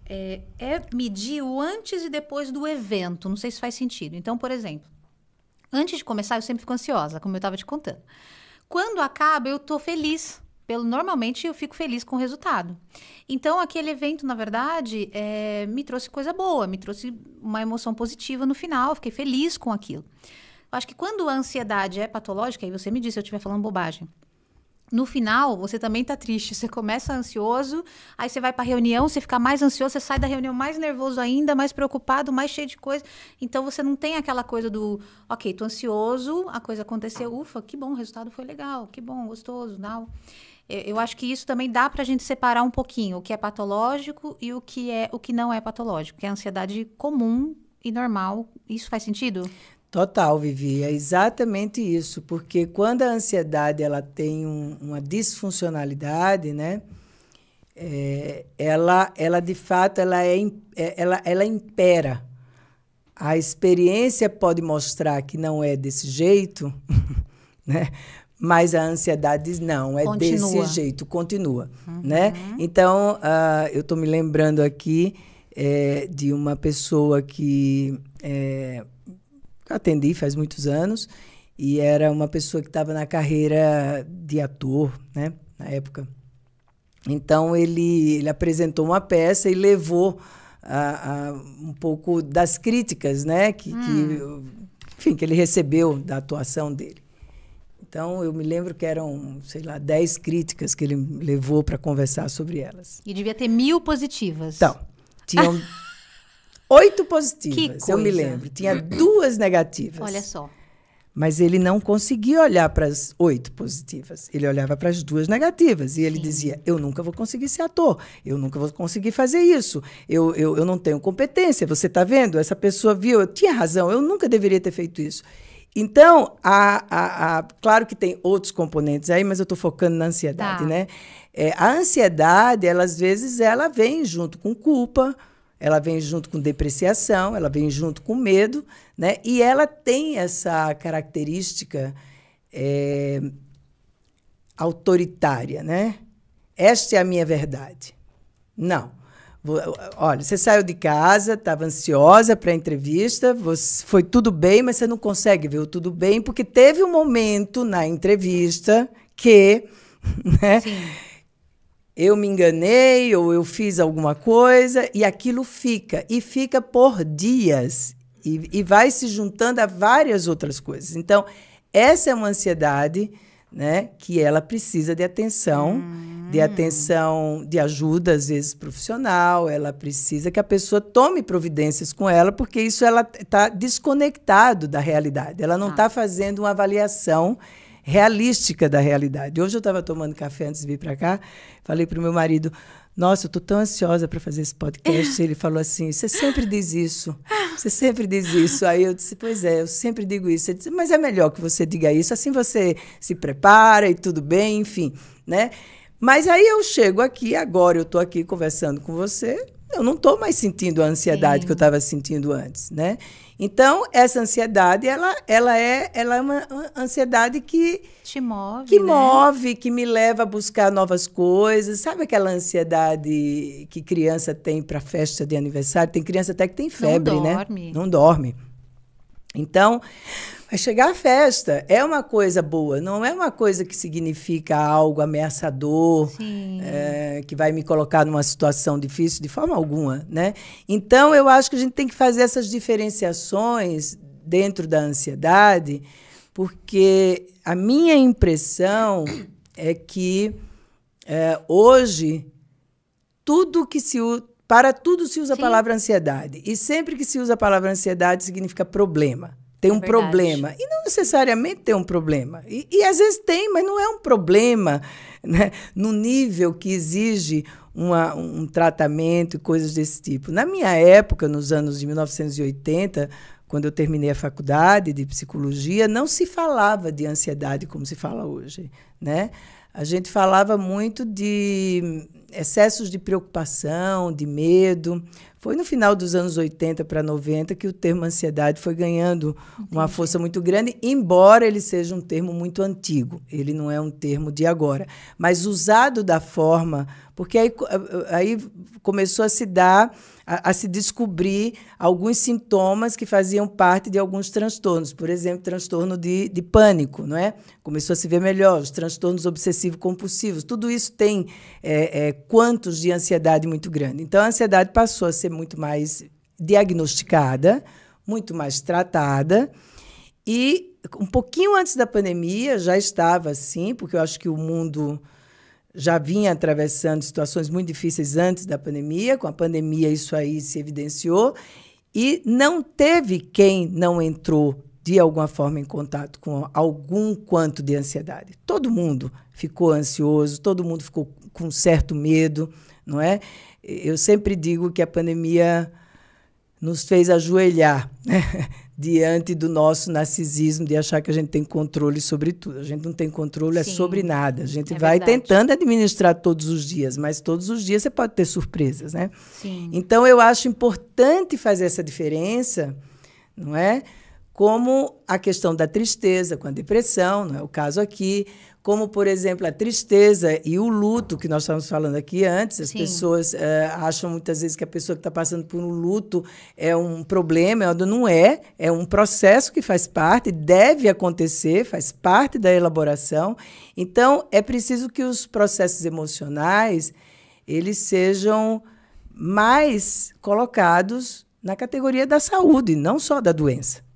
é medir o antes e depois do evento. Não sei se faz sentido. Então, por exemplo, antes de começar, eu sempre fico ansiosa, como eu estava te contando. Quando acaba, eu tô feliz. Normalmente, eu fico feliz com o resultado. Então, aquele evento, na verdade, me trouxe coisa boa, me trouxe uma emoção positiva no final, fiquei feliz com aquilo. Eu acho que quando a ansiedade é patológica, aí você me diz se eu estiver falando bobagem, no final, você também tá triste, você começa ansioso, aí você vai pra reunião, você fica mais ansioso, você sai da reunião mais nervoso ainda, mais preocupado, mais cheio de coisa. Então, você não tem aquela coisa do, ok, tô ansioso, a coisa aconteceu, ufa, que bom, o resultado foi legal, que bom, gostoso, não. Eu acho que isso também dá pra gente separar um pouquinho o que é patológico e o que não é patológico, que é a ansiedade comum e normal. Isso faz sentido? Total, Vivi, é exatamente isso, porque quando a ansiedade ela tem uma disfuncionalidade, né, ela de fato ela impera. A experiência pode mostrar que não é desse jeito, né, mas a ansiedade diz não, é desse jeito, continua, né? Então, eu estou me lembrando aqui de uma pessoa que atendi faz muitos anos, e era uma pessoa que estava na carreira de ator, né, na época. Então, ele apresentou uma peça e levou um pouco das críticas, né, enfim, que ele recebeu da atuação dele. Então, eu me lembro que eram, sei lá, 10 críticas que ele levou para conversar sobre elas. E devia ter 1000 positivas. Então, tinham 8 positivas, que coisa. Eu me lembro. Tinha 2 negativas. Olha só. Mas ele não conseguia olhar para as 8 positivas. Ele olhava para as 2 negativas. E ele dizia, eu nunca vou conseguir ser ator. Eu nunca vou conseguir fazer isso. Eu não tenho competência. Você está vendo? Essa pessoa viu. Eu tinha razão. Eu nunca deveria ter feito isso. Então, claro que tem outros componentes aí, mas eu estou focando na ansiedade, né? A ansiedade, às vezes, ela vem junto com culpa, ela vem junto com depreciação, ela vem junto com medo, né? E ela tem essa característica autoritária, né? Esta é a minha verdade. Não. Olha, você saiu de casa, estava ansiosa para a entrevista, foi tudo bem, mas você não consegue ver o tudo bem, porque teve um momento na entrevista que, né, eu me enganei ou eu fiz alguma coisa e aquilo fica. E fica por dias. E vai se juntando a várias outras coisas. Então, essa é uma ansiedade, né, que ela precisa de atenção, de ajuda, às vezes, profissional. Ela precisa que a pessoa tome providências com ela, porque isso ela está desconectado da realidade. Ela não está fazendo uma avaliação realística da realidade. Hoje eu estava tomando café antes de vir para cá, falei para o meu marido, nossa, eu estou tão ansiosa para fazer esse podcast. Ele falou assim, você sempre diz isso, você sempre diz isso. Aí eu disse, pois é, eu sempre digo isso. Ele disse, mas é melhor que você diga isso, assim você se prepara e tudo bem, enfim, né? Mas aí eu chego aqui, agora eu estou aqui conversando com você, eu não estou mais sentindo a ansiedade que eu estava sentindo antes, né? Então, essa ansiedade, ela é uma ansiedade que te move, que move, que me leva a buscar novas coisas. Sabe aquela ansiedade que criança tem para festa de aniversário? Tem criança até que tem febre, não né? Dorme. Não dorme. Então, vai chegar a festa, é uma coisa boa, não é uma coisa que significa algo ameaçador, que vai me colocar numa situação difícil, de forma alguma, né? Então, eu acho que a gente tem que fazer essas diferenciações dentro da ansiedade, porque a minha impressão é que hoje para tudo se usa a palavra ansiedade. E sempre que se usa a palavra ansiedade, significa problema. Tem um problema. E não necessariamente tem um problema. E às vezes tem, mas não é um problema, né, no nível que exige um tratamento e coisas desse tipo. Na minha época, nos anos de 1980, quando eu terminei a faculdade de psicologia, não se falava de ansiedade como se fala hoje, né? A gente falava muito de excessos de preocupação, de medo. Foi no final dos anos 80 para 90 que o termo ansiedade foi ganhando uma força muito grande, embora ele seja um termo muito antigo. Ele não é um termo de agora. Mas usado da forma... Porque aí começou a se dar, a se descobrir alguns sintomas que faziam parte de alguns transtornos. Por exemplo, transtorno de pânico, não é? Começou a se ver melhor, os transtornos obsessivo-compulsivos. Tudo isso tem quantos de ansiedade muito grande. Então, a ansiedade passou a ser muito mais diagnosticada, muito mais tratada. E um pouquinho antes da pandemia já estava assim, porque eu acho que o mundo já vinha atravessando situações muito difíceis antes da pandemia. Com a pandemia, isso aí se evidenciou. E não teve quem não entrou, de alguma forma, em contato com algum quanto de ansiedade. Todo mundo ficou ansioso, todo mundo ficou com certo medo, não é? Eu sempre digo que a pandemia nos fez ajoelhar, né? Diante do nosso narcisismo de achar que a gente tem controle sobre tudo. A gente não tem controle sobre nada. A gente vai tentando administrar todos os dias, mas todos os dias você pode ter surpresas, né? Sim. Então, eu acho importante fazer essa diferença, não é? Como a questão da tristeza com a depressão, não é o caso aqui, como, por exemplo, a tristeza e o luto, que nós estávamos falando aqui antes. As pessoas acham muitas vezes que a pessoa que está passando por um luto é um problema, não é. É um processo que faz parte, deve acontecer, faz parte da elaboração. Então, é preciso que os processos emocionais eles sejam mais colocados na categoria da saúde, não só da doença.